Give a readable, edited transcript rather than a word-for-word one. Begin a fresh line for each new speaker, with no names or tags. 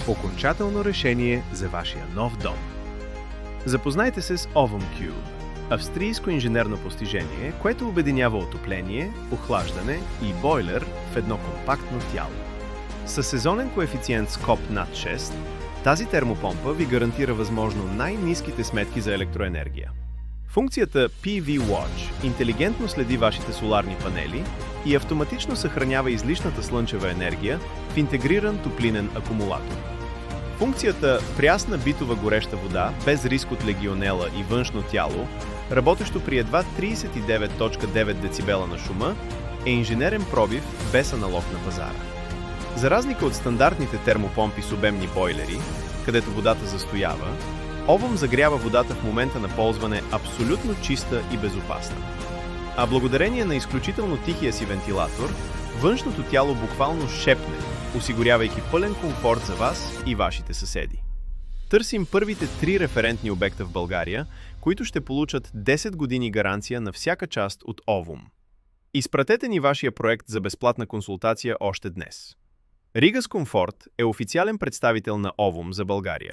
Окончателно решение за вашия нов дом. Запознайте се с Ovum Cube, австрийско инженерно постижение, което обединява отопление, охлаждане и бойлер в едно компактно тяло. Със сезонен коефициент СКОП над 6, тази термопомпа ви гарантира възможно най-ниските сметки за електроенергия. Функцията PV Watch интелигентно следи вашите соларни панели и автоматично съхранява излишната слънчева енергия в интегриран топлинен акумулатор. Функцията прясна битова гореща вода без риск от легионела и външно тяло, работещо при едва 39.9 децибела на шума, е инженерен пробив без аналог на пазара. За разлика от стандартните термопомпи с обемни бойлери, където водата застоява, Ovum загрява водата в момента на ползване абсолютно чиста и безопасна. А благодарение на изключително тихия си вентилатор, външното тяло буквално шепне, осигурявайки пълен комфорт за вас и вашите съседи. Търсим първите 3 референтни обекта в България, които ще получат 10 години гаранция на всяка част от Ovum. Изпратете ни вашия проект за безплатна консултация още днес. Рига с комфорт е официален представител на Ovum за България.